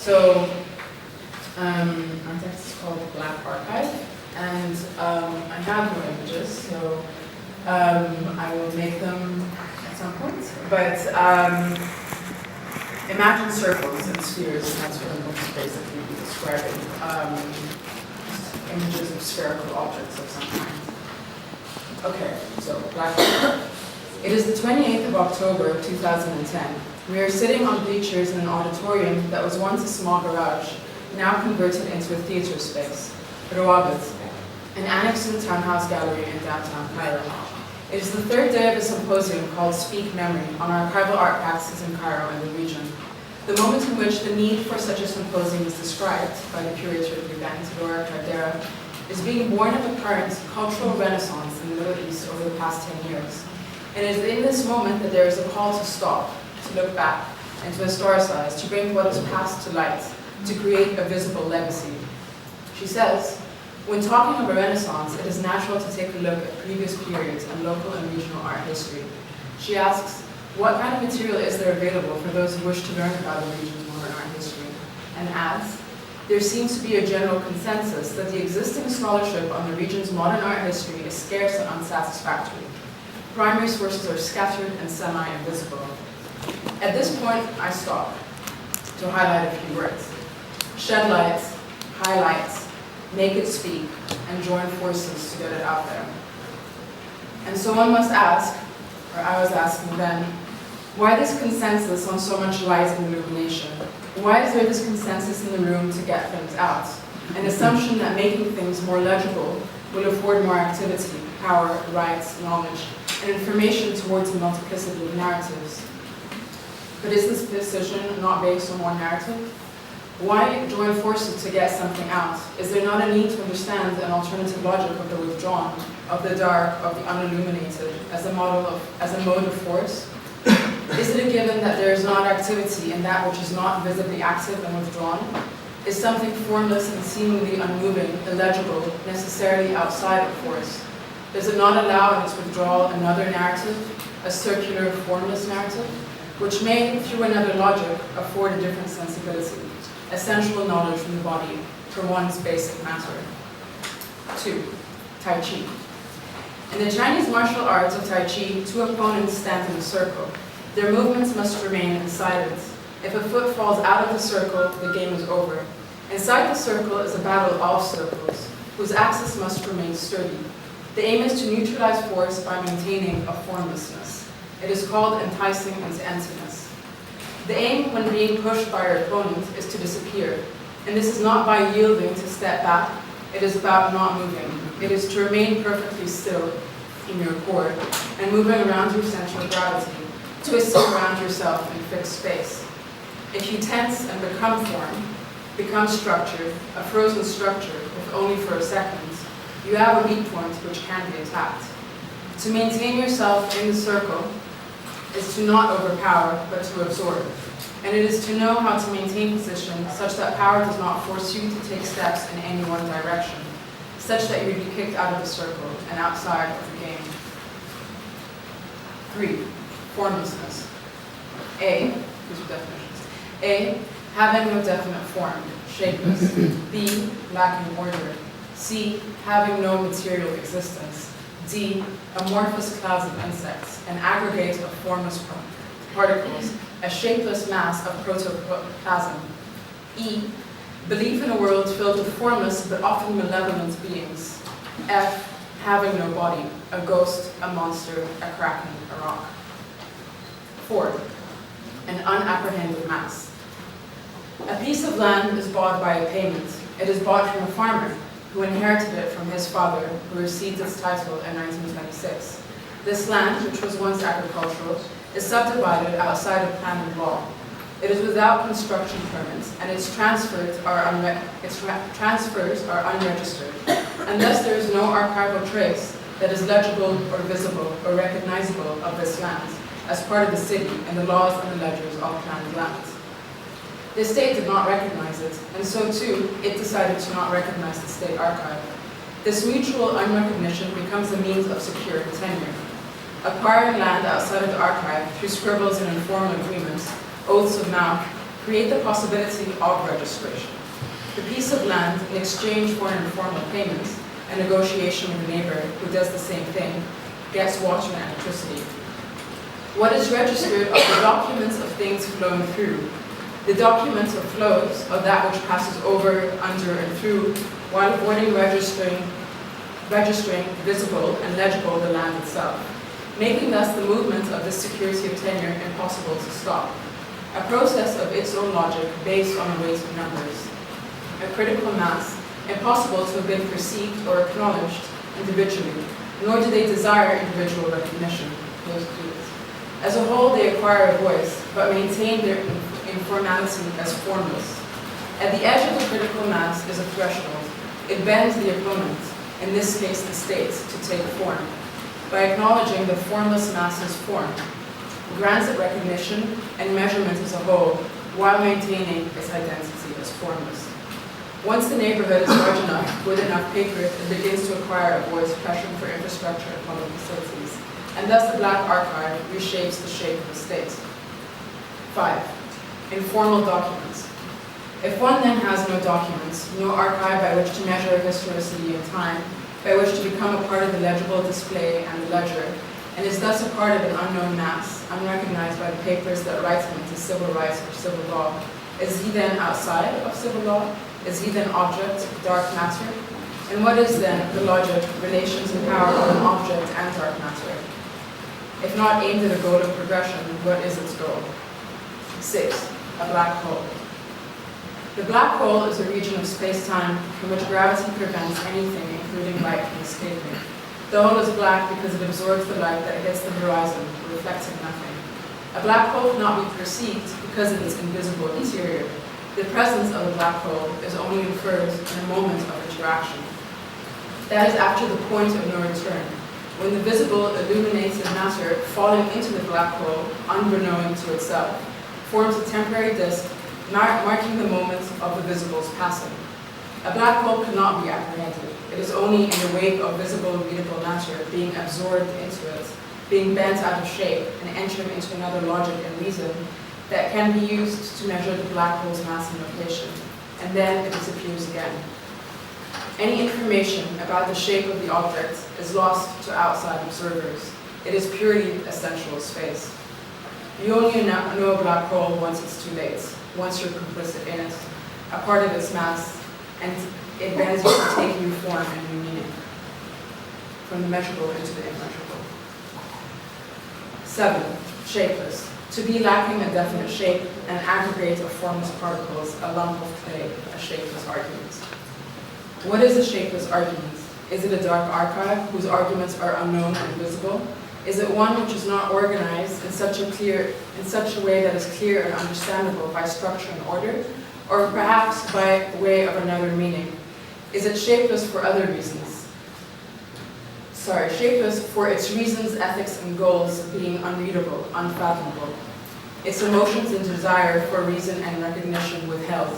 So our text is called Black Archive, and I have no images, so I will make them at some point. But imagine circles and spheres, and that's what I'm going to basically be describing. Images of spherical objects of some kind. Okay, so Black Archive. It is the 28th of October, 2010. We are sitting on bleachers in an auditorium that was once a small garage, now converted into a theater space, Rawabit, an annex to the Townhouse Gallery in downtown Cairo. It is the third day of a symposium called Speak Memory on archival art practices in Cairo and the region. The moment in which the need for such a symposium is described by the curator of Vivente, della, is being born of a current cultural renaissance in the Middle East over the past 10 years. And it is in this moment that there is a call to stop, to look back, and to historicize, to bring what is past to light, to create a visible legacy. She says, when talking of a renaissance, it is natural to take a look at previous periods and local and regional art history. She asks, what kind of material is there available for those who wish to learn about the region's modern art history? And adds, there seems to be a general consensus that the existing scholarship on the region's modern art history is scarce and unsatisfactory. Primary sources are scattered and semi-invisible. At this point, I stop to highlight a few words. Shed light, highlight, make it speak, and join forces to get it out there. And so one must ask, or I was asking then, why this consensus on so much light and illumination? Why is there this consensus in the room to get things out? An assumption that making things more legible will afford more activity, power, rights, knowledge, and information towards a multiplicity of narratives. But is this decision not based on one narrative? Why join forces to get something out? Is there not a need to understand an alternative logic of the withdrawn, of the dark, of the unilluminated, as a mode of force? Is it a given that there is not activity in that which is not visibly active and withdrawn? Is something formless and seemingly unmoving, illegible, necessarily outside of force? Does it not allow in its withdrawal another narrative, a circular, formless narrative, which may, through another logic, afford a different sensibility, a sensual knowledge from the body, for one's basic matter? 2. Tai Chi. In the Chinese martial arts of Tai Chi, two opponents stand in a circle. Their movements must remain in silence. If a foot falls out of the circle, the game is over. Inside the circle is a battle of circles, whose axis must remain sturdy. The aim is to neutralize force by maintaining a formlessness. It is called enticing into emptiness. The aim, when being pushed by your opponent, is to disappear. And this is not by yielding to step back. It is about not moving. It is to remain perfectly still in your core and moving around your center of gravity, twisting around yourself in fixed space. If you tense and become form, become structured, a frozen structure, if only for a second, you have a weak point which can be attacked. To maintain yourself in the circle is to not overpower, but to absorb. And it is to know how to maintain position such that power does not force you to take steps in any one direction, such that you would be kicked out of the circle and outside of the game. 3. Formlessness. A, these are definitions. A, having no definite form, shapeless. B, lacking order. C, having no material existence. D, amorphous clouds of insects, an aggregate of formless particles, a shapeless mass of protoplasm. E, belief in a world filled with formless but often malevolent beings. F, having no body, a ghost, a monster, a kraken, a rock. 4, an unapprehended mass. A piece of land is bought by a payment. It is bought from a farmer who inherited it from his father, who received its title in 1926. This land, which was once agricultural, is subdivided outside of plan and law. It is without construction permits, and its transfers are unregistered, and thus there is no archival trace that is legible or visible or recognizable of this land as part of the city and the laws and the ledgers of planned land. The state did not recognize it, and so too, it decided to not recognize the state archive. This mutual unrecognition becomes a means of securing tenure. Acquiring land outside of the archive through scribbles and informal agreements, oaths of mouth, create the possibility of registration. The piece of land, in exchange for an informal payment, a negotiation with a neighbor who does the same thing, gets water and electricity. What is registered are the documents of things flowing through, the documents of flows of that which passes over, under, and through, while avoiding registering visible and legible the land itself, making thus the movement of this security of tenure impossible to stop. A process of its own logic based on a weight of numbers. A critical mass, impossible to have been perceived or acknowledged individually, nor do they desire individual recognition. As a whole, they acquire a voice, but maintain their informality as formless. At the edge of the critical mass is a threshold. It bends the opponent, in this case the state, to take form. By acknowledging the formless mass's form, grants it recognition and measurement as a whole, while maintaining its identity as formless. Once the neighborhood is large enough, with enough paper, it begins to acquire a voice pressuring for infrastructure and public facilities, and thus the Black Archive reshapes the shape of the state. 5. Informal documents. If one then has no documents, no archive by which to measure historicity and time, by which to become a part of the legible display and the ledger, and is thus a part of an unknown mass, unrecognized by the papers that write him into civil rights or civil law, is he then outside of civil law? Is he then object, dark matter? And what is then the logic, relations, and power of an object and dark matter? If not aimed at a goal of progression, what is its goal? 6. A black hole. The black hole is a region of space-time from which gravity prevents anything, including light, from escaping. The hole is black because it absorbs the light that hits the horizon, reflecting nothing. A black hole cannot be perceived because of its invisible interior. The presence of a black hole is only inferred in a moment of interaction. That is after the point of no return, when the visible illuminated matter falling into the black hole, unbeknown to itself, forms a temporary disk marking the moment of the visible's passing. A black hole cannot be apprehended. It is only in the wake of visible readable matter being absorbed into it, being bent out of shape and entering into another logic and reason that can be used to measure the black hole's mass and location, and then it disappears again. Any information about the shape of the object is lost to outside observers. It is purely essential space. You only know a black hole once it's too late, once you're complicit in it, a part of its mass, and it bends you to take new form and new meaning, from the measurable into the immeasurable. 7. Shapeless. To be lacking a definite shape, an aggregate of formless particles, a lump of clay, a shapeless argument. What is a shapeless argument? Is it a dark archive whose arguments are unknown and invisible? Is it one which is not organized in such a way that is clear and understandable by structure and order, or perhaps by way of another meaning? Is it shapeless for other reasons? Shapeless for its reasons, ethics, and goals being unreadable, unfathomable. Its emotions and desire for reason and recognition withheld.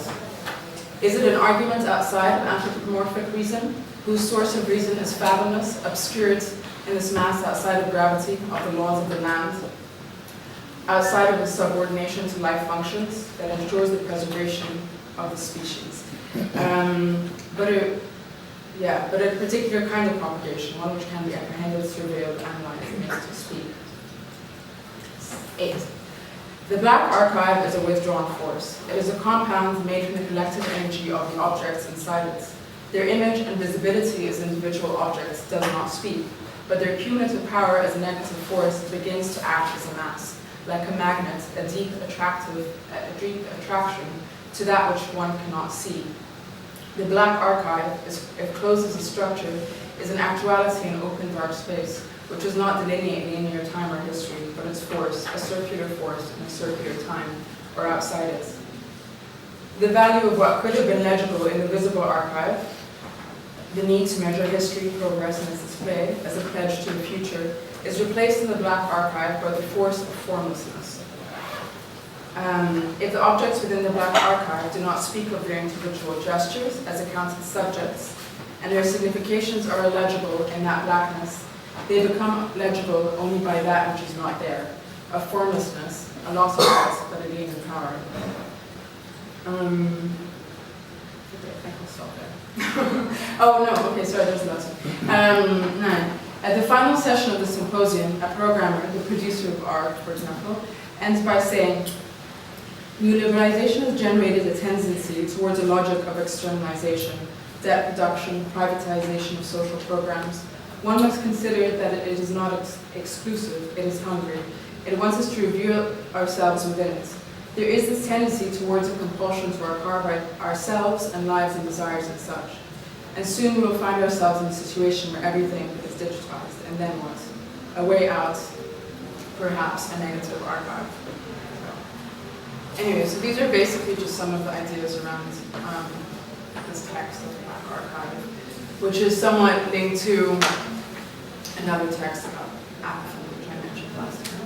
Is it an argument outside of anthropomorphic reason, whose source of reason is fathomless, obscured in this mass outside of gravity, of the laws of the land, outside of the subordination to life functions that ensures the preservation of the species? But a particular kind of propagation, one which can be apprehended, surveilled, analyzed, and made to speak. 8. The Black Archive is a withdrawn force. It is a compound made from the collective energy of the objects inside it. Their image and visibility as individual objects does not speak, but their cumulative power as a negative force begins to act as a mass, like a magnet, a deep attraction to that which one cannot see. The Black Archive, if closed as a structure, is in actuality an open dark space, which does not delineate linear time or history, but its force, a circular force in a circular time, or outside it. The value of what could have been legible in the visible archive, the need to measure history, progress, and its display as a pledge to the future, is replaced in the Black Archive by the force of formlessness. If the objects within the Black Archive do not speak of their individual gestures as accounted subjects, and their significations are illegible in that blackness, they become legible only by that which is not there, a formlessness, a loss of light, but a gain in power. Okay, I think I'll stop there. Oh no, okay, sorry, there's lots. 9. At the final session of the symposium, a programmer, the producer of art, for example, ends by saying, neoliberalization has generated a tendency towards a logic of externalization, debt reduction, privatization of social programs. One must consider that it is not exclusive, it is hungry. It wants us to review ourselves within it. There is this tendency towards a compulsion to carve ourselves and lives and desires as such. And soon we will find ourselves in a situation where everything is digitized, and then what? A way out, perhaps a negative archive. So, anyway, so these are basically just some of the ideas around this text of the Black Archive, which is somewhat linked to another text about apathy, which I mentioned last time.